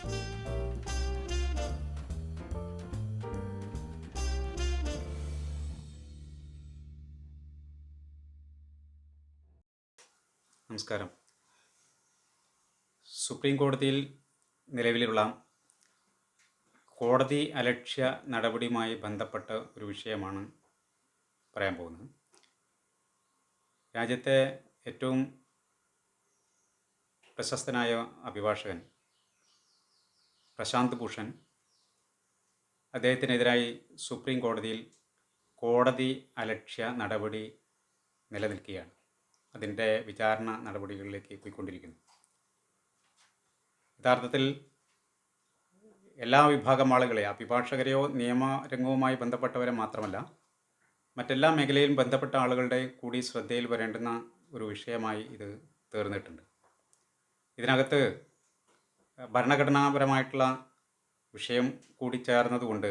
നമസ്കാരം. സുപ്രീം കോടതിയിൽ നിലവിലുള്ള കോടതി അലക്ഷ്യ നടപടിയുമായി ബന്ധപ്പെട്ട ഒരു വിഷയമാണ് പറയാൻ പോകുന്നത്. രാജ്യത്തെ ഏറ്റവും പ്രശസ്തനായ അഭിഭാഷകൻ പ്രശാന്ത് ഭൂഷൺ അദ്ദേഹത്തിനെതിരായി സുപ്രീം കോടതിയിൽ കോടതി അലക്ഷ്യ നടപടി നിലനിൽക്കുകയാണ്. അതിൻ്റെ വിചാരണ നടപടികളിലേക്ക് പോയിക്കൊണ്ടിരിക്കുന്നു. യഥാർത്ഥത്തിൽ എല്ലാ വിഭാഗം ആളുകളെ, അഭിഭാഷകരെയോ നിയമരംഗവുമായി ബന്ധപ്പെട്ടവരെ മാത്രമല്ല, മറ്റെല്ലാ മേഖലയിലും ബന്ധപ്പെട്ട ആളുകളുടെ കൂടി ശ്രദ്ധയിൽ വരേണ്ടുന്ന ഒരു വിഷയമായി ഇത് തീർന്നിട്ടുണ്ട്. ഇതിനകത്ത് ഭരണഘടനാപരമായിട്ടുള്ള വിഷയം കൂടി ചേർന്നതുകൊണ്ട്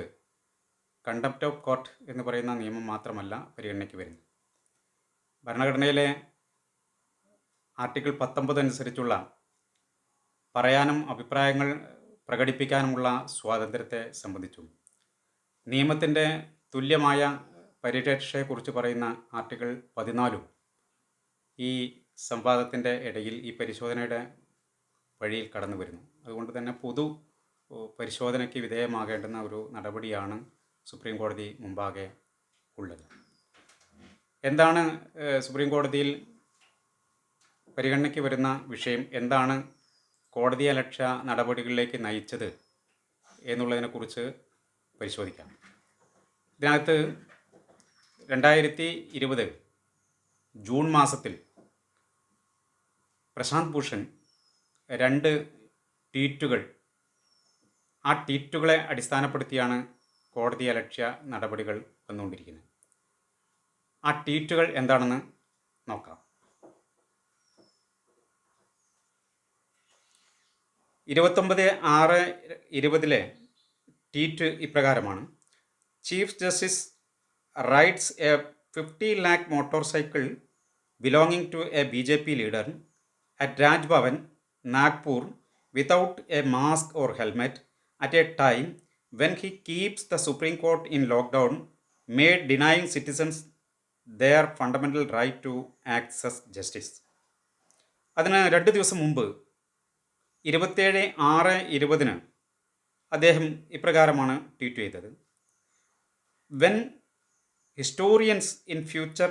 കണ്ടംപ്റ്റ് ഓഫ് കോർട്ട് എന്ന് പറയുന്ന നിയമം മാത്രമല്ല പരിഗണനയ്ക്ക് വരുന്നത്. ഭരണഘടനയിലെ ആർട്ടിക്കിൾ 19 അനുസരിച്ചുള്ള പറയാനും അഭിപ്രായങ്ങൾ പ്രകടിപ്പിക്കാനുമുള്ള സ്വാതന്ത്ര്യത്തെ സംബന്ധിച്ചും നിയമത്തിൻ്റെ തുല്യമായ പരിരക്ഷയെക്കുറിച്ച് പറയുന്ന ആർട്ടിക്കിൾ 14 ഈ സംവാദത്തിൻ്റെ ഇടയിൽ, ഈ പരിശോധനയുടെ വഴിയിൽ കടന്നു വരുന്നു. അതുകൊണ്ട് തന്നെ പൊതു പരിശോധനയ്ക്ക് വിധേയമാകേണ്ടുന്ന ഒരു നടപടിയാണ് സുപ്രീം കോടതി മുമ്പാകെ ഉള്ളത്. എന്താണ് സുപ്രീം കോടതിയിൽ പരിഗണനയ്ക്ക് വരുന്ന വിഷയം, എന്താണ് കോടതി അലക്ഷ്യ നടപടികളിലേക്ക് നയിച്ചത് എന്നുള്ളതിനെക്കുറിച്ച് പരിശോധിക്കാം. ഇതിനകത്ത് 2020 ജൂൺ മാസത്തിൽ പ്രശാന്ത് ഭൂഷൺ 2 ട്വീറ്റുകൾ, ആ ട്വീറ്റുകളെ അടിസ്ഥാനപ്പെടുത്തിയാണ് കോടതി അലക്ഷ്യ നടപടികൾ വന്നുകൊണ്ടിരിക്കുന്നത്. ആ ട്വീറ്റുകൾ എന്താണെന്ന് നോക്കാം. 29/6/20 ട്വീറ്റ് ഇപ്രകാരമാണ്: chief justice rides a 50 lakh motorcycle belonging to a BJP leader at Raj Bhavan, Nagpur, without a mask or helmet at a time when he keeps the Supreme Court in lockdown, made denying citizens their fundamental right to access justice. അതിന് 2 ദിവസം മുമ്പ് 27/6/20 അദ്ദേഹം ഇപ്രകാരമാണ് tweet ചെയ്തത്: when historians in future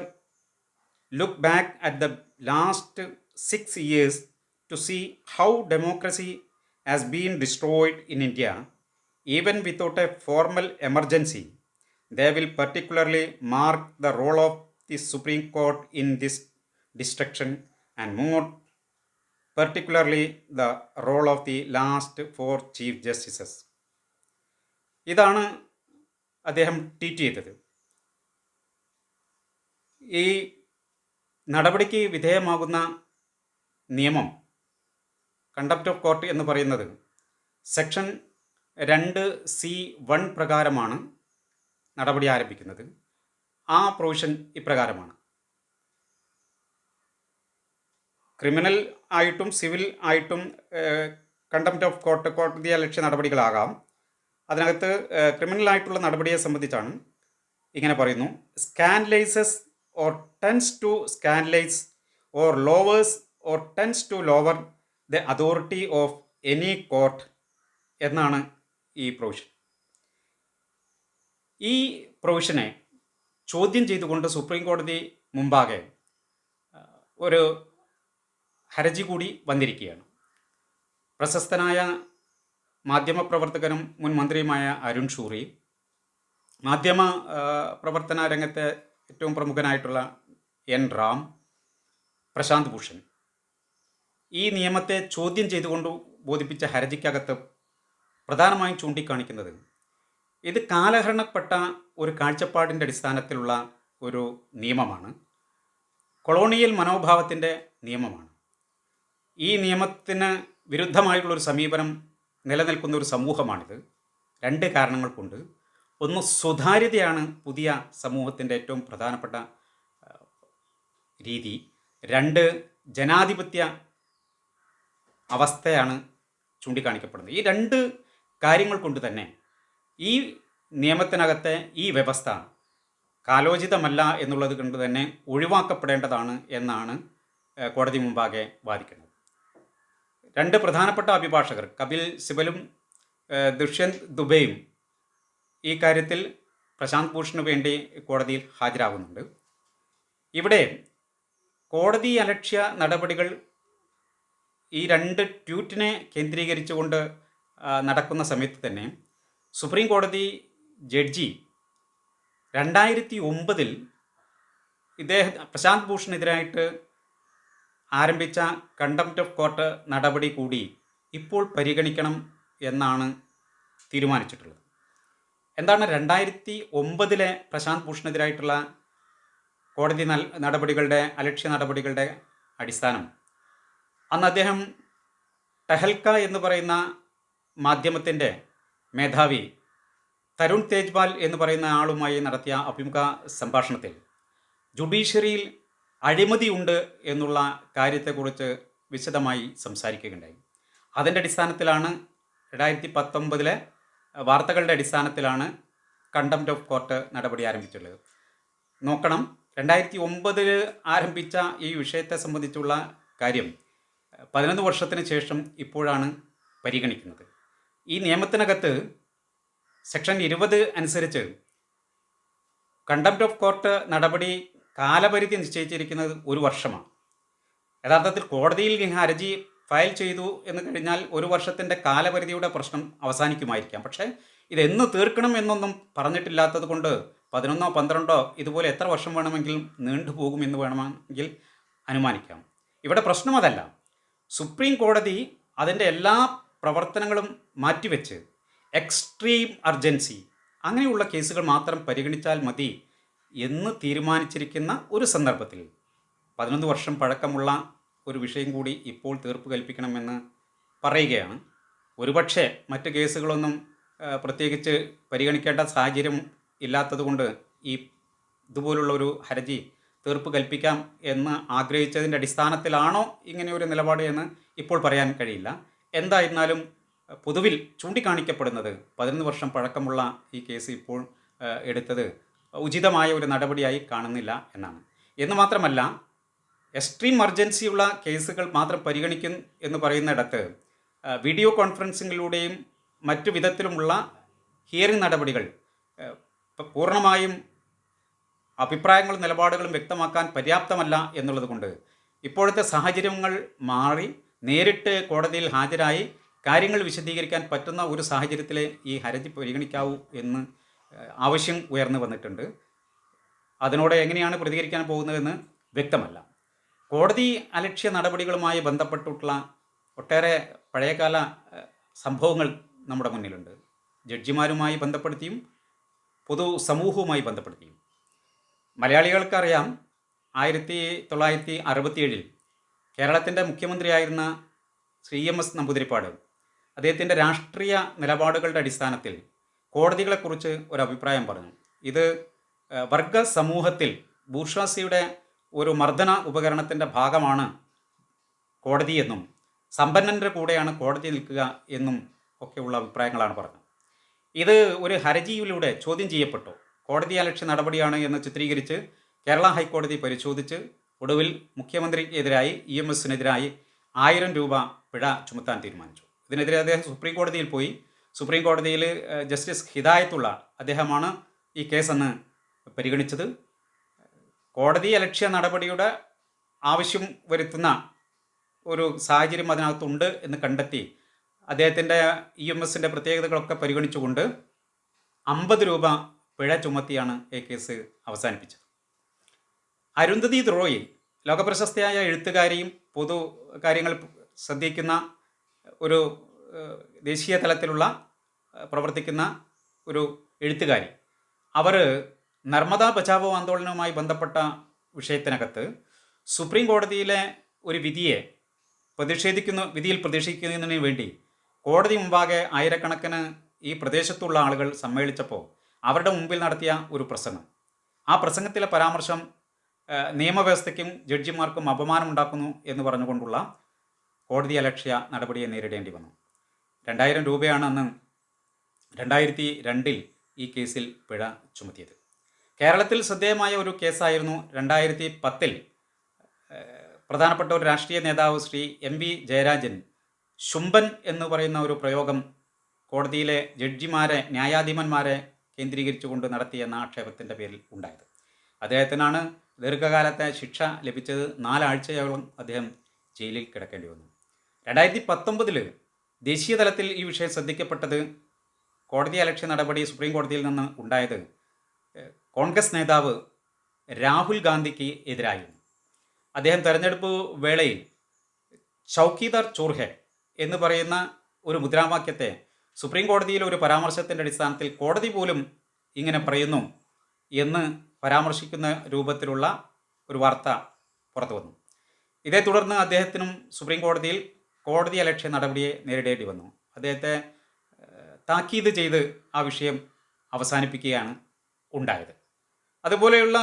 look back at the last 6 years to see how democracy has been destroyed in India, even without a formal emergency, they will particularly mark the role of the Supreme Court in this destruction, and more particularly the role of the last 4 Chief Justices. ഇതാണ് അദ്ദേഹം tweet ചെയ്തത്. ഈ നടപടിക്ക് വിധേയമാകുന്ന നിയമം, contempt of court എന്ന് പറയുന്നത് section 2C(1) പ്രകാരമാണ് നടപടി ആരംഭിക്കുന്നത്. ആ പ്രൊവിഷൻ ഇപ്രകാരമാണ്: ക്രിമിനൽ ആയിട്ടും സിവിൽ ആയിട്ടും കണ്ടംപ്റ്റ് ഓഫ് കോർട്ട് കോടതി അലക്ഷ്യ നടപടികളാകാം. അതിനകത്ത് ക്രിമിനൽ നടപടിയെ സംബന്ധിച്ചാണ് ഇങ്ങനെ പറയുന്നു: scandalises or tends to scandalise or lowers or tends to lower the authority of any court എന്നാണ് ഈ പ്രൊവിഷൻ. ഈ പ്രൊവിഷനെ ചോദ്യം ചെയ്തുകൊണ്ട് സുപ്രീം കോടതി മുമ്പാകെ ഒരു ഹർജി കൂടി വന്നിരിക്കുകയാണ്. പ്രശസ്തനായ മാധ്യമപ്രവർത്തകനും മുൻ മന്ത്രിയുമായ അരുൺ ഷൂറി, മാധ്യമ പ്രവർത്തന രംഗത്തെ ഏറ്റവും പ്രമുഖനായിട്ടുള്ള N. റാം, പ്രശാന്ത് ഭൂഷൺ ഈ നിയമത്തെ ചോദ്യം ചെയ്തുകൊണ്ട് ബോധിപ്പിച്ച ഹർജിക്കകത്ത് പ്രധാനമായും ചൂണ്ടിക്കാണിക്കുന്നത് ഇത് കാലഹരണപ്പെട്ട ഒരു കാഴ്ചപ്പാടിൻ്റെ അടിസ്ഥാനത്തിലുള്ള ഒരു നിയമമാണ്, കൊളോണിയൽ മനോഭാവത്തിൻ്റെ നിയമമാണ്. ഈ നിയമത്തിന് വിരുദ്ധമായിട്ടുള്ളൊരു സമീപനം നിലനിൽക്കുന്ന ഒരു സമൂഹമാണിത്. 2 കാരണങ്ങൾ കൊണ്ട്. ഒന്ന്, സുതാര്യതയാണ് പുതിയ സമൂഹത്തിൻ്റെ ഏറ്റവും പ്രധാനപ്പെട്ട രീതി. 2, ജനാധിപത്യ അവസ്ഥയാണ് ചൂണ്ടിക്കാണിക്കപ്പെടുന്നത്. ഈ രണ്ട് കാര്യങ്ങൾ കൊണ്ട് തന്നെ ഈ നിയമത്തിനകത്തെ ഈ വ്യവസ്ഥ കാലോചിതമല്ല എന്നുള്ളത് കൊണ്ട് തന്നെ ഒഴിവാക്കപ്പെടേണ്ടതാണ് എന്നാണ് കോടതി മുമ്പാകെ വാദിക്കുന്നത്. രണ്ട് പ്രധാനപ്പെട്ട അഭിഭാഷകർ കപിൽ സിബലും ദുഷ്യന്ത് ദുബെയും ഈ കാര്യത്തിൽ പ്രശാന്ത് ഭൂഷണ് വേണ്ടി കോടതിയിൽ ഹാജരാകുന്നുണ്ട്. ഇവിടെ കോടതി അലക്ഷ്യ നടപടികൾ ഈ രണ്ട് ട്വീറ്റിനെ കേന്ദ്രീകരിച്ചുകൊണ്ട് നടക്കുന്ന സമയത്ത് തന്നെ സുപ്രീം കോടതി ജഡ്ജി 2009 പ്രശാന്ത് ഭൂഷണെതിരായിട്ട് ആരംഭിച്ച കണ്ടംപ്റ്റ് ഓഫ് കോർട്ട് നടപടി കൂടി ഇപ്പോൾ പരിഗണിക്കണം എന്നാണ് തീരുമാനിച്ചിട്ടുള്ളത്. എന്താണ് 2009 പ്രശാന്ത് ഭൂഷണെതിരായിട്ടുള്ള കോടതി നടപടികളുടെ അലക്ഷ്യ നടപടികളുടെ അടിസ്ഥാനം? അന്ന് അദ്ദേഹം ടെഹൽക്ക എന്ന് പറയുന്ന മാധ്യമത്തിൻ്റെ മേധാവി തരുൺ തേജ്പാൽ എന്ന് പറയുന്ന ആളുമായി നടത്തിയ അഭിമുഖ സംഭാഷണത്തിൽ ജുഡീഷ്യറിയിൽ അഴിമതിയുണ്ട് എന്നുള്ള കാര്യത്തെക്കുറിച്ച് വിശദമായി സംസാരിക്കുകയുണ്ടായി. അതിൻ്റെ അടിസ്ഥാനത്തിലാണ് 2019 വാർത്തകളുടെ അടിസ്ഥാനത്തിലാണ് കണ്ടംപ്റ്റ് ഓഫ് കോർട്ട് നടപടി ആരംഭിച്ചുള്ളത്. നോക്കണം, 2009 ആരംഭിച്ച ഈ വിഷയത്തെ സംബന്ധിച്ചുള്ള കാര്യം 11 വർഷത്തിന് ശേഷം ഇപ്പോഴാണ് പരിഗണിക്കുന്നത്. ഈ നിയമത്തിനകത്ത് സെക്ഷൻ 20 അനുസരിച്ച് കണ്ടംപ്റ്റ് ഓഫ് കോർട്ട് നടപടി കാലപരിധി നിശ്ചയിച്ചിരിക്കുന്നത് 1 വർഷമാണ്. യഥാർത്ഥത്തിൽ കോടതിയിൽ ഹർജി ഫയൽ ചെയ്തു എന്ന് കഴിഞ്ഞാൽ 1 വർഷത്തിൻ്റെ കാലപരിധിയുടെ പ്രശ്നം അവസാനിക്കുമായിരിക്കാം. പക്ഷേ ഇതെന്ന് തീർക്കണം എന്നൊന്നും പറഞ്ഞിട്ടില്ലാത്തത് കൊണ്ട് 11 12 ഇതുപോലെ എത്ര വർഷം വേണമെങ്കിലും നീണ്ടുപോകുമെന്ന് വേണമെങ്കിൽ അനുമാനിക്കാം. ഇവിടെ പ്രശ്നം അതല്ല. സുപ്രീം കോടതി അതിൻ്റെ എല്ലാ പ്രവർത്തനങ്ങളും മാറ്റിവെച്ച് എക്സ്ട്രീം അർജൻസി അങ്ങനെയുള്ള കേസുകൾ മാത്രം പരിഗണിച്ചാൽ മതി എന്ന് തീരുമാനിച്ചിരിക്കുന്ന ഒരു സന്ദർഭത്തിൽ 11 വർഷം പഴക്കമുള്ള ഒരു വിഷയം കൂടി ഇപ്പോൾ തീർപ്പ് കൽപ്പിക്കണമെന്ന് പറയുകയാണ്. ഒരുപക്ഷെ മറ്റ് കേസുകളൊന്നും പ്രത്യേകിച്ച് പരിഗണിക്കേണ്ട സാഹചര്യം ഇല്ലാത്തതുകൊണ്ട് ഇതുപോലുള്ള ഒരു ഹർജി തീർപ്പ് കൽപ്പിക്കാം എന്ന് ആഗ്രഹിച്ചതിൻ്റെ അടിസ്ഥാനത്തിലാണോ ഇങ്ങനെ ഒരു നിലപാട് എന്ന് ഇപ്പോൾ പറയാൻ കഴിയില്ല. എന്തായിരുന്നാലും പൊതുവിൽ ചൂണ്ടിക്കാണിക്കപ്പെടുന്നത് 11 വർഷം പഴക്കമുള്ള ഈ കേസ് ഇപ്പോൾ എടുത്തത് ഉചിതമായ ഒരു നടപടിയായി കാണുന്നില്ല എന്നാണ്. എന്ന് മാത്രമല്ല, എക്സ്ട്രീം എമർജൻസിയുള്ള കേസുകൾ മാത്രം പരിഗണിക്കും എന്ന് പറയുന്നിടത്ത് വീഡിയോ കോൺഫറൻസിങ്ങിലൂടെയും മറ്റു വിധത്തിലുമുള്ള ഹിയറിംഗ് നടപടികൾ പൂർണ്ണമായും അഭിപ്രായങ്ങളും നിലപാടുകളും വ്യക്തമാക്കാൻ പര്യാപ്തമല്ല എന്നുള്ളത് കൊണ്ട് ഇപ്പോഴത്തെ സാഹചര്യങ്ങൾ മാറി നേരിട്ട് കോടതിയിൽ ഹാജരായി കാര്യങ്ങൾ വിശദീകരിക്കാൻ പറ്റുന്ന ഒരു സാഹചര്യത്തിലെ ഈ ഹർജി പരിഗണിക്കാവൂ എന്ന് ആവശ്യം ഉയർന്നു വന്നിട്ടുണ്ട്. അതിനോട് എങ്ങനെയാണ് പ്രതികരിക്കാൻ പോകുന്നതെന്ന് വ്യക്തമല്ല. കോടതി അലക്ഷ്യ നടപടികളുമായി ബന്ധപ്പെട്ടിട്ടുള്ള ഒട്ടേറെ പഴയകാല സംഭവങ്ങൾ നമ്മുടെ മുന്നിലുണ്ട്. ജഡ്ജിമാരുമായി ബന്ധപ്പെടുത്തിയും പൊതു സമൂഹവുമായി ബന്ധപ്പെടുത്തിയും. മലയാളികൾക്കറിയാം, 1967 കേരളത്തിൻ്റെ മുഖ്യമന്ത്രിയായിരുന്ന ശ്രീ EMS നമ്പൂതിരിപ്പാട് അദ്ദേഹത്തിൻ്റെ രാഷ്ട്രീയ നിലപാടുകളുടെ അടിസ്ഥാനത്തിൽ കോടതികളെക്കുറിച്ച് ഒരു അഭിപ്രായം പറഞ്ഞു. ഇത് വർഗ സമൂഹത്തിൽ ബൂർഷ്വാസിയുടെ ഒരു മർദ്ദന ഉപകരണത്തിൻ്റെ ഭാഗമാണ് കോടതി എന്നും സമ്പന്നൻ്റെ കൂടെയാണ് കോടതി നിൽക്കുക എന്നും ഒക്കെയുള്ള അഭിപ്രായങ്ങളാണ് പറഞ്ഞത്. ഇത് ഒരു ഹർജിയിലൂടെ ചോദ്യം ചെയ്യപ്പെട്ടു. കോടതി അലക്ഷ്യ നടപടിയാണ് എന്ന് ചിത്രീകരിച്ച് കേരള ഹൈക്കോടതി പരിശോധിച്ച് ഒടുവിൽ മുഖ്യമന്ത്രിക്കെതിരായി EMSനെതിരായി 1000 രൂപ പിഴ ചുമത്താൻ തീരുമാനിച്ചു. ഇതിനെതിരെ അദ്ദേഹം സുപ്രീം കോടതിയിൽ പോയി. സുപ്രീം കോടതിയിൽ ജസ്റ്റിസ് ഹിദായത്തുള്ള അദ്ദേഹമാണ് ഈ കേസെന്ന് പരിഗണിച്ചത്. കോടതി അലക്ഷ്യ നടപടിയുടെ ആവശ്യം വരുത്തുന്ന ഒരു സാഹചര്യം അതിനകത്തുണ്ട് എന്ന് കണ്ടെത്തി അദ്ദേഹത്തിൻ്റെ EMSൻ്റെ പ്രത്യേകതകളൊക്കെ പരിഗണിച്ചുകൊണ്ട് 50 രൂപ പിഴ ചുമത്തിയാണ് ഈ കേസ് അവസാനിപ്പിച്ചത്. അരുന്ധതി റോയ് ലോകപ്രശസ്തയായ എഴുത്തുകാരിയും പൊതു കാര്യങ്ങൾ ശ്രദ്ധിക്കുന്ന ഒരു ദേശീയ തലത്തിലുള്ള പ്രവർത്തിക്കുന്ന ഒരു എഴുത്തുകാരി. അവർ നർമ്മദ ബച്ചാവോ ആന്തോളനവുമായി ബന്ധപ്പെട്ട വിഷയത്തിനകത്ത് സുപ്രീം കോടതിയിലെ ഒരു വിധിയിൽ പ്രതിഷേധിക്കുന്നതിന് വേണ്ടി കോടതി മുമ്പാകെ ആയിരക്കണക്കിന് ഈ പ്രദേശത്തുള്ള ആളുകൾ സമ്മേളിച്ചപ്പോൾ അവരുടെ മുമ്പിൽ നടത്തിയ ഒരു പ്രസംഗം, ആ പ്രസംഗത്തിലെ പരാമർശം നിയമവ്യവസ്ഥയ്ക്കും ജഡ്ജിമാർക്കും അപമാനമുണ്ടാക്കുന്നു എന്ന് പറഞ്ഞുകൊണ്ടുള്ള കോടതി അലക്ഷ്യ നടപടിയെ നേരിടേണ്ടി വന്നു. 2000 രൂപയാണ് അന്ന് 2002 ഈ കേസിൽ പിഴ ചുമത്തിയത്. കേരളത്തിൽ ശ്രദ്ധേയമായ ഒരു കേസായിരുന്നു 2010 പ്രധാനപ്പെട്ട ഒരു രാഷ്ട്രീയ നേതാവ് ശ്രീ MV ജയരാജൻ ശുംഭൻ എന്ന് പറയുന്ന ഒരു പ്രയോഗം കോടതിയിലെ ജഡ്ജിമാരെ, ന്യായാധിപന്മാരെ കേന്ദ്രീകരിച്ചുകൊണ്ട് നടത്തിയെന്ന ആക്ഷേപത്തിൻ്റെ പേരിൽ ഉണ്ടായത്. അദ്ദേഹത്തിനാണ് ദീർഘകാലത്തെ ശിക്ഷ ലഭിച്ചത്. 4 ആഴ്ചയോളം അദ്ദേഹം ജയിലിൽ കിടക്കേണ്ടി വന്നു. 2019 ദേശീയ തലത്തിൽ ഈ വിഷയം ശ്രദ്ധിക്കപ്പെട്ടത് കോടതി അലക്ഷ്യ നടപടി സുപ്രീം കോടതിയിൽ നിന്ന് ഉണ്ടായത് കോൺഗ്രസ് നേതാവ് രാഹുൽ ഗാന്ധിക്ക് എതിരായിരുന്നു. അദ്ദേഹം തെരഞ്ഞെടുപ്പ് വേളയിൽ ചൗക്കീദാർ ചോർ ഹെ എന്ന് പറയുന്ന ഒരു മുദ്രാവാക്യത്തെ സുപ്രീം കോടതിയിലെ ഒരു പരാമർശത്തിൻ്റെ അടിസ്ഥാനത്തിൽ കോടതി പോലും ഇങ്ങനെ പറയുന്നു എന്ന് പരാമർശിക്കുന്ന രൂപത്തിലുള്ള ഒരു വാർത്ത പുറത്തു വന്നു. ഇതേ തുടർന്ന് അദ്ദേഹത്തിനും സുപ്രീം കോടതിയിൽ കോടതി അലക്ഷ്യ നടപടിയെ നേരിടേണ്ടി വന്നു. അദ്ദേഹത്തെ താക്കീത് ചെയ്ത് ആ വിഷയം അവസാനിപ്പിക്കുകയാണ് ഉണ്ടായത്. അതുപോലെയുള്ള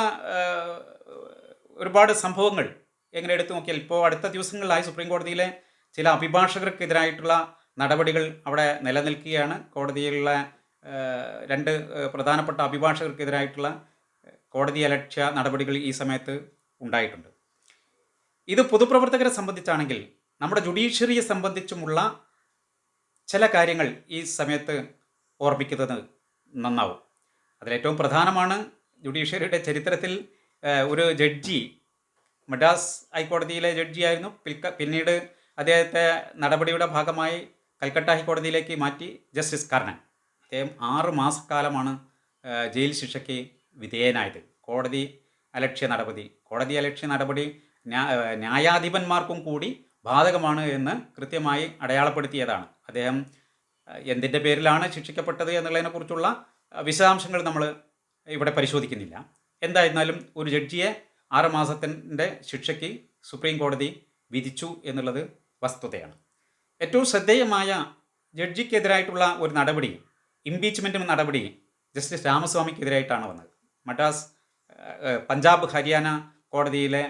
ഒരുപാട് സംഭവങ്ങൾ എങ്ങനെ എടുത്തു നോക്കിയാൽ ഇപ്പോൾ അടുത്ത ദിവസങ്ങളിലായി സുപ്രീം കോടതിയിലെ ചില അഭിഭാഷകർക്കെതിരായിട്ടുള്ള നടപടികൾ അവിടെ നിലനിൽക്കുകയാണ്. കോടതിയിലുള്ള 2 പ്രധാനപ്പെട്ട അഭിഭാഷകർക്കെതിരായിട്ടുള്ള കോടതി അലക്ഷ്യ നടപടികൾ ഈ സമയത്ത് ഉണ്ടായിട്ടുണ്ട്. ഇത് പൊതുപ്രവർത്തകരെ സംബന്ധിച്ചാണെങ്കിൽ നമ്മുടെ ജുഡീഷ്യറിയെ സംബന്ധിച്ചുമുള്ള ചില കാര്യങ്ങൾ ഈ സമയത്ത് ഓർമ്മിക്കുന്നത് നന്നാവും. അതിലേറ്റവും പ്രധാനമാണ് ജുഡീഷ്യറിയുടെ ചരിത്രത്തിൽ ഒരു ജഡ്ജി, മദ്രാസ് ഹൈക്കോടതിയിലെ ജഡ്ജിയായിരുന്നു. പിന്നീട് അദ്ദേഹത്തെ നടപടിയുടെ ഭാഗമായി കൽക്കട്ട ഹൈക്കോടതിയിലേക്ക് മാറ്റി ജസ്റ്റിസ് കർണൻ. അദ്ദേഹം 6 മാസക്കാലമാണ് ജയിൽ ശിക്ഷയ്ക്ക് വിധേയനായത്. കോടതി അലക്ഷ്യ നടപടി ന്യായാധിപന്മാർക്കും കൂടി ബാധകമാണ് എന്ന് കൃത്യമായി അടയാളപ്പെടുത്തിയതാണ്. അദ്ദേഹം എന്തിൻ്റെ പേരിലാണ് ശിക്ഷിക്കപ്പെട്ടത് എന്നുള്ളതിനെക്കുറിച്ചുള്ള വിശദാംശങ്ങൾ നമ്മൾ ഇവിടെ പരിശോധിക്കുന്നില്ല. എന്തായിരുന്നാലും ഒരു ജഡ്ജിയെ 6 മാസത്തിൻ്റെ ശിക്ഷയ്ക്ക് സുപ്രീം കോടതി വിധിച്ചു എന്നുള്ളത് വസ്തുതയാണ്. ഏറ്റവും ശ്രദ്ധേയമായ ജഡ്ജിക്കെതിരായിട്ടുള്ള ഒരു നടപടി, ഇംപീച്ച്മെൻറ്റ് നടപടി ജസ്റ്റിസ് രാമസ്വാമിക്കെതിരായിട്ടാണ് വന്നത്. മദ്രാസ്, പഞ്ചാബ്, ഹരിയാന കോടതിയിലെ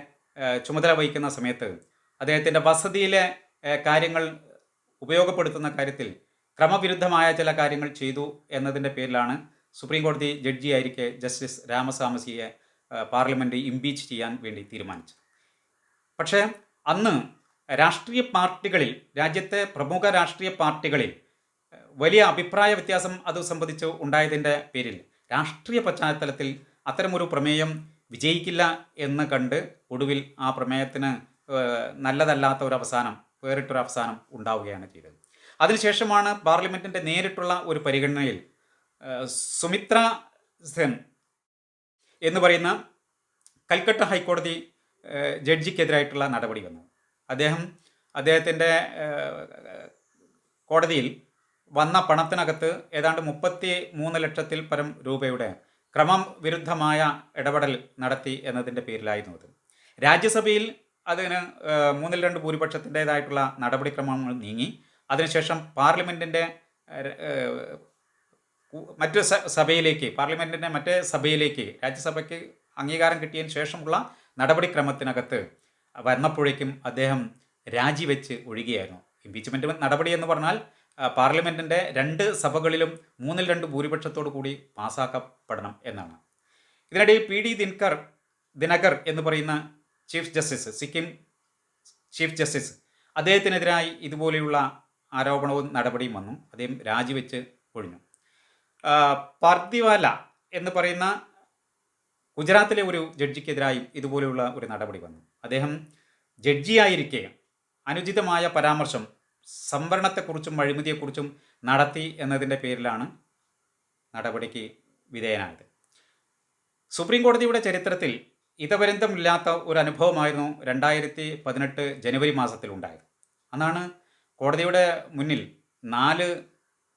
ചുമതല വഹിക്കുന്ന സമയത്ത് അദ്ദേഹത്തിൻ്റെ വസതിയിലെ കാര്യങ്ങൾ ഉപയോഗപ്പെടുത്തുന്ന കാര്യത്തിൽ ക്രമവിരുദ്ധമായ ചില കാര്യങ്ങൾ ചെയ്തു എന്നതിൻ്റെ പേരിലാണ് സുപ്രീം കോടതി ജഡ്ജിയായിരിക്കെ ജസ്റ്റിസ് രാമസ്വാമിയെ പാർലമെൻറ്റ് ഇംപീച്ച് ചെയ്യാൻ വേണ്ടി തീരുമാനിച്ചത്. പക്ഷേ അന്ന് രാഷ്ട്രീയ പാർട്ടികളിൽ, രാജ്യത്തെ പ്രമുഖ രാഷ്ട്രീയ പാർട്ടികളിൽ വലിയ അഭിപ്രായ വ്യത്യാസം അത് സംബന്ധിച്ച് ഉണ്ടായതിൻ്റെ പേരിൽ രാഷ്ട്രീയ പശ്ചാത്തലത്തിൽ അത്തരമൊരു പ്രമേയം വിജയിക്കില്ല എന്ന് കണ്ട് ഒടുവിൽ ആ പ്രമേയത്തിന് നല്ലതല്ലാത്ത ഒരു അവസാനം, വേറിട്ടൊരു അവസാനം ഉണ്ടാവുകയാണ് ചെയ്തത്. അതിനുശേഷമാണ് പാർലമെൻറ്റിൻ്റെ നേരിട്ടുള്ള ഒരു പരിഗണനയിൽ സുമിത്ര സെൻ എന്ന് പറയുന്ന കൽക്കട്ട ഹൈക്കോടതി ജഡ്ജിക്കെതിരായിട്ടുള്ള നടപടി വന്നത്. അദ്ദേഹത്തിൻ്റെ കോടതിയിൽ വന്ന പണത്തിനകത്ത് ഏതാണ്ട് 33 ലക്ഷത്തിൽ പരം രൂപയുടെ ക്രമം വിരുദ്ധമായ ഇടപെടൽ നടത്തി എന്നതിൻ്റെ പേരിലായിരുന്നു അത്. രാജ്യസഭയിൽ അതിന് 2/3 ഭൂരിപക്ഷത്തിൻ്റേതായിട്ടുള്ള നടപടിക്രമങ്ങൾ നീങ്ങി. അതിനുശേഷം പാർലമെൻറ്റിൻ്റെ പാർലമെൻറ്റിൻ്റെ മറ്റേ സഭയിലേക്ക്, രാജ്യസഭയ്ക്ക് അംഗീകാരം കിട്ടിയതിന് ശേഷമുള്ള നടപടിക്രമത്തിനകത്ത് വന്നപ്പോഴേക്കും അദ്ദേഹം രാജിവെച്ച് ഒഴിയുകയായിരുന്നു. ഇംപീച്ച്മെൻറ്റ് നടപടി എന്ന് പറഞ്ഞാൽ പാർലമെൻറ്റിൻ്റെ 2 സഭകളിലും 2/3 ഭൂരിപക്ഷത്തോടു കൂടി പാസ്സാക്കപ്പെടണം എന്നാണ്. ഇതിനിടയിൽ PD ദിനകർ എന്ന് പറയുന്ന chief justice, Sikkim chief justice, അദ്ദേഹത്തിനെതിരായി ഇതുപോലെയുള്ള ആരോപണവും നടപടിയും വന്നു. അദ്ദേഹം രാജിവെച്ച് ഒഴിഞ്ഞു. പാർദിവാല എന്ന് പറയുന്ന ഗുജറാത്തിലെ ഒരു ജഡ്ജിക്കെതിരായി ഇതുപോലെയുള്ള ഒരു നടപടി വന്നു. അദ്ദേഹം ജഡ്ജിയായിരിക്കെ അനുചിതമായ പരാമർശം സംവരണത്തെക്കുറിച്ചും അഴിമതിയെക്കുറിച്ചും നടത്തി എന്നതിൻ്റെ പേരിലാണ് നടപടിക്ക് വിധേയനായത്. സുപ്രീം കോടതിയുടെ ചരിത്രത്തിൽ ഇതപര്യന്തമില്ലാത്ത ഒരു അനുഭവമായിരുന്നു 2018 ജനുവരി മാസത്തിലുണ്ടായത്. അന്നാണ് കോടതിയുടെ മുന്നിൽ 4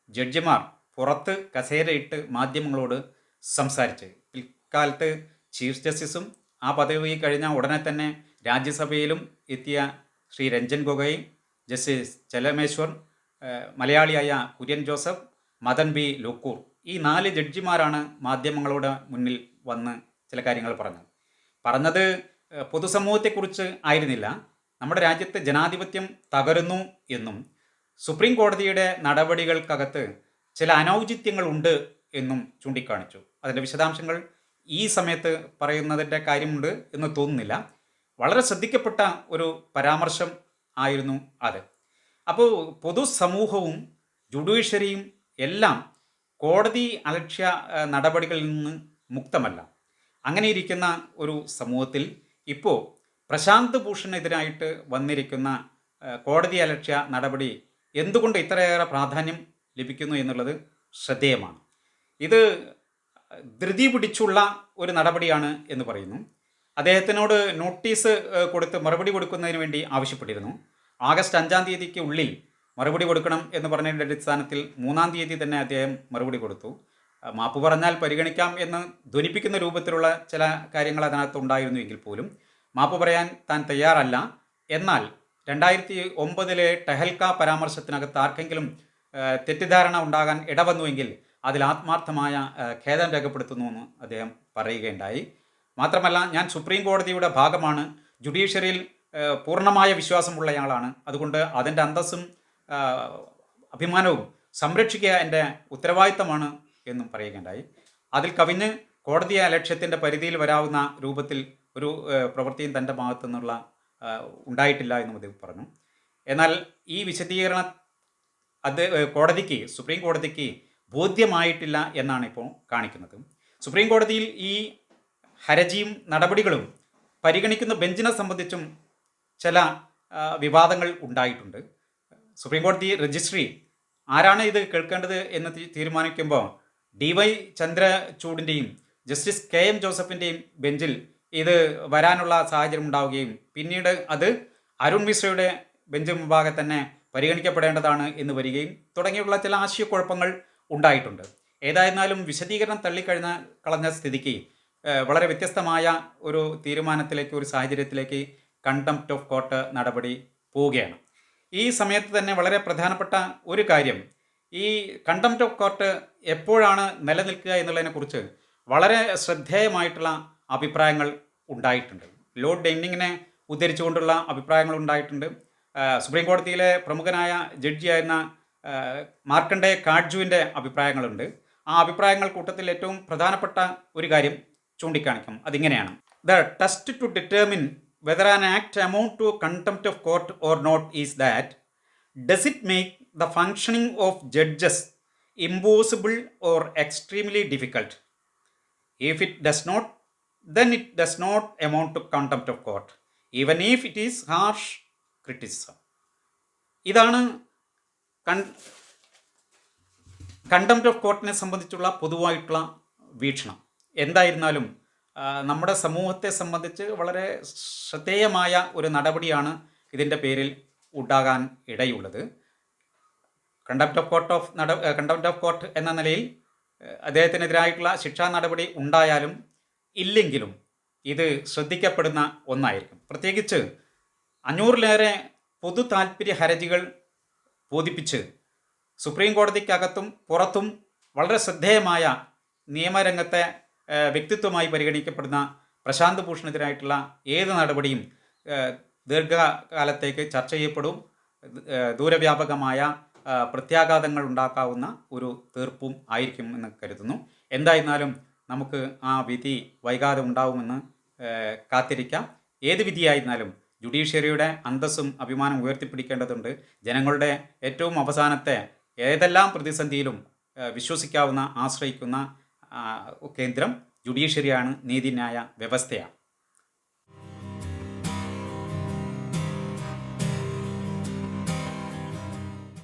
ജഡ്ജിമാർ പുറത്ത് കസേരയിട്ട് മാധ്യമങ്ങളോട് സംസാരിച്ച്. പിൽക്കാലത്ത് ചീഫ് ജസ്റ്റിസും ആ പദവി കഴിഞ്ഞ ഉടനെ തന്നെ രാജ്യസഭയിലും എത്തിയ ശ്രീ രഞ്ജൻ ഗൊഗോയ്, ജസ്റ്റിസ് ചെലമേശ്വർ, മലയാളിയായ കുര്യൻ ജോസഫ്, മദൻ ബി ലോക്കൂർ, ഈ 4 ജഡ്ജിമാരാണ് മാധ്യമങ്ങളുടെ മുന്നിൽ വന്ന് ചില കാര്യങ്ങൾ പറഞ്ഞത് പൊതുസമൂഹത്തെക്കുറിച്ച് ആയിരുന്നില്ല. നമ്മുടെ രാജ്യത്തെ ജനാധിപത്യം തകരുന്നു എന്നും സുപ്രീം കോടതിയുടെ നടപടികൾക്കകത്ത് ചില അനൗചിത്യങ്ങളുണ്ട് എന്നും ചൂണ്ടിക്കാണിച്ചു. അതിൻ്റെ വിശദാംശങ്ങൾ ഈ സമയത്ത് പറയുന്നതിൻ്റെ കാര്യമുണ്ട് എന്ന് തോന്നുന്നില്ല. വളരെ ശ്രദ്ധിക്കപ്പെട്ട ഒരു പരാമർശം ആയിരുന്നു അത്. അപ്പോൾ പൊതുസമൂഹവും ജുഡീഷ്യറിയും എല്ലാം കോടതി അലക്ഷ്യ നടപടികളിൽ നിന്ന് മുക്തമല്ല. അങ്ങനെ ഇരിക്കുന്ന ഒരു സമൂഹത്തിൽ ഇപ്പോൾ പ്രശാന്ത് ഭൂഷണെതിരായിട്ട് വന്നിരിക്കുന്ന കോടതി അലക്ഷ്യ നടപടി എന്തുകൊണ്ട് ഇത്രയേറെ പ്രാധാന്യം ലഭിക്കുന്നു എന്നുള്ളത് ശ്രദ്ധേയമാണ്. ഇത് ധൃതി പിടിച്ചുള്ള ഒരു നടപടിയാണ് എന്ന് പറയുന്നു. അദ്ദേഹത്തിനോട് നോട്ടീസ് കൊടുത്ത് മറുപടി കൊടുക്കുന്നതിന് വേണ്ടി ആവശ്യപ്പെട്ടിരുന്നു. ആഗസ്റ്റ് 5-ാം തീയതിക്ക് ഉള്ളിൽ മറുപടി കൊടുക്കണം എന്ന് പറഞ്ഞതിൻ്റെ അടിസ്ഥാനത്തിൽ 3-ാം തീയതി തന്നെ അദ്ദേഹം മറുപടി കൊടുത്തു. മാപ്പ് പറഞ്ഞാൽ പരിഗണിക്കാം എന്ന് ധ്വനിപ്പിക്കുന്ന രൂപത്തിലുള്ള ചില കാര്യങ്ങൾ അതിനകത്ത് ഉണ്ടായിരുന്നുവെങ്കിൽ പോലും മാപ്പ് പറയാൻ താൻ തയ്യാറല്ല. എന്നാൽ 2009 ടെഹൽക്ക പരാമർശത്തിനകത്ത് ആർക്കെങ്കിലും തെറ്റിദ്ധാരണ ഉണ്ടാകാൻ ഇടവന്നുവെങ്കിൽ അതിൽ ആത്മാർത്ഥമായ ഖേദം രേഖപ്പെടുത്തുന്നു എന്ന് അദ്ദേഹം പറയുകയുണ്ടായി. മാത്രമല്ല, ഞാൻ സുപ്രീം കോടതിയുടെ ഭാഗമാണ്, ജുഡീഷ്യറിയിൽ പൂർണ്ണമായ വിശ്വാസമുള്ളയാളാണ്, അതുകൊണ്ട് അതിൻ്റെ അന്തസ്സും അഭിമാനവും സംരക്ഷിക്കുക എൻ്റെ ഉത്തരവാദിത്തമാണ് എന്നും പറയുകയുണ്ടായി. അതിൽ കവിഞ്ഞ് കോടതി അലക്ഷ്യത്തിൻ്റെ പരിധിയിൽ വരാവുന്ന രൂപത്തിൽ ഒരു പ്രവൃത്തിയും തൻ്റെ ഭാഗത്തു നിന്നുള്ള ഉണ്ടായിട്ടില്ല എന്നും അദ്ദേഹം പറഞ്ഞു. എന്നാൽ ഈ വിശദീകരണം കോടതിക്ക്, സുപ്രീം കോടതിക്ക് ബോധ്യമായിട്ടില്ല എന്നാണ് ഇപ്പോൾ കാണിക്കുന്നത്. സുപ്രീം കോടതിയിൽ ഈ ഹർജിയും നടപടികളും പരിഗണിക്കുന്ന ബെഞ്ചിനെ സംബന്ധിച്ചും ചില വിവാദങ്ങൾ ഉണ്ടായിട്ടുണ്ട്. സുപ്രീം കോടതി രജിസ്ട്രി ആരാണ് ഇത് കേൾക്കേണ്ടത് എന്ന് തീരുമാനിക്കുമ്പോൾ DY ചന്ദ്രചൂഡിൻ്റെയും ജസ്റ്റിസ് KM ജോസഫിൻ്റെയും ബെഞ്ചിൽ ഇത് വരാനുള്ള സാഹചര്യം ഉണ്ടാവുകയും പിന്നീട് അത് അരുൺ മിശ്രയുടെ ബെഞ്ച് മുമ്പാകെ തന്നെ പരിഗണിക്കപ്പെടേണ്ടതാണ് എന്ന് തുടങ്ങിയുള്ള ചില ആശയക്കുഴപ്പങ്ങൾ ഉണ്ടായിട്ടുണ്ട്. ഏതായിരുന്നാലും വിശദീകരണം കളഞ്ഞ സ്ഥിതിക്ക് വളരെ വ്യത്യസ്തമായ ഒരു തീരുമാനത്തിലേക്ക്, ഒരു സാഹചര്യത്തിലേക്ക് കണ്ടംപ്റ്റ് ഓഫ് കോർട്ട് നടപടി പോവുകയാണ്. ഈ സമയത്ത് തന്നെ വളരെ പ്രധാനപ്പെട്ട ഒരു കാര്യം, ഈ കണ്ടംപ്റ്റ് ഓഫ് കോർട്ട് എപ്പോഴാണ് നിലനിൽക്കുക എന്നുള്ളതിനെക്കുറിച്ച് വളരെ ശ്രദ്ധേയമായിട്ടുള്ള അഭിപ്രായങ്ങൾ ഉണ്ടായിട്ടുണ്ട്. ലോർഡ് ഡെന്നിങ്ങിനെ ഉദ്ധരിച്ചുകൊണ്ടുള്ള അഭിപ്രായങ്ങൾ ഉണ്ടായിട്ടുണ്ട്. സുപ്രീം കോടതിയിലെ പ്രമുഖനായ ജഡ്ജിയായിരുന്ന മാർക്കണ്ഡേ കാട്ജുവിൻ്റെ അഭിപ്രായങ്ങളുണ്ട്. ആ അഭിപ്രായങ്ങൾ കൂട്ടത്തിൽ ഏറ്റവും പ്രധാനപ്പെട്ട ഒരു കാര്യം ചൂണ്ടിക്കാണിക്കും. അതിങ്ങനെയാണ്: the test to determine whether an act amount to contempt of court or not is that, does it make the functioning of judges impossible or extremely difficult? If it does not, then it does not amount to contempt of court, even if it is harsh criticism. ഇതാണ് contempt of കോർട്ടിനെ സംബന്ധിച്ചുള്ള പൊതുവായിട്ടുള്ള വീക്ഷണം. എന്തായിരുന്നാലും നമ്മുടെ സമൂഹത്തെ സംബന്ധിച്ച് വളരെ ശ്രദ്ധേയമായ ഒരു നടപടിയാണ് ഇതിൻ്റെ പേരിൽ ഉണ്ടാകാൻ ഇടയുള്ളത്. കണ്ടംപ്റ്റ് ഓഫ് കോർട്ട് എന്ന നിലയിൽ അദ്ദേഹത്തിനെതിരായിട്ടുള്ള ശിക്ഷാ നടപടി ഉണ്ടായാലും ഇല്ലെങ്കിലും ഇത് ശ്രദ്ധിക്കപ്പെടുന്ന ഒന്നായിരിക്കും. പ്രത്യേകിച്ച് 500-ലേറെ പൊതു താൽപ്പര്യ ഹർജികൾ ബോധിപ്പിച്ച് സുപ്രീം കോടതിക്കകത്തും പുറത്തും വളരെ ശ്രദ്ധേയമായ നിയമരംഗത്തെ വ്യക്തിത്വമായി പരിഗണിക്കപ്പെടുന്ന പ്രശാന്ത് ഭൂഷണെതിരായിട്ടുള്ള ഏത് നടപടിയും ദീർഘകാലത്തേക്ക് ചർച്ച ചെയ്യപ്പെടും. ദൂരവ്യാപകമായ പ്രത്യാഘാതങ്ങൾ ഉണ്ടാക്കാവുന്ന ഒരു തീർപ്പും ആയിരിക്കും എന്ന് കരുതുന്നു. എന്തായിരുന്നാലും നമുക്ക് ആ വിധി വൈകാതെ ഉണ്ടാവുമെന്ന് കാത്തിരിക്കാം. ഏത് വിധിയായിരുന്നാലും ജുഡീഷ്യറിയുടെ അന്തസ്സും അഭിമാനം ഉയർത്തിപ്പിടിക്കേണ്ടതുണ്ട്. ജനങ്ങളുടെ ഏറ്റവും അവസാനത്തെ ഏതെല്ലാം പ്രതിസന്ധിയിലും വിശ്വസിക്കാവുന്ന, ആശ്രയിക്കുന്ന കേന്ദ്രം ജുഡീഷ്യറിയാണ്, നീതിന്യായ വ്യവസ്ഥയാണ്.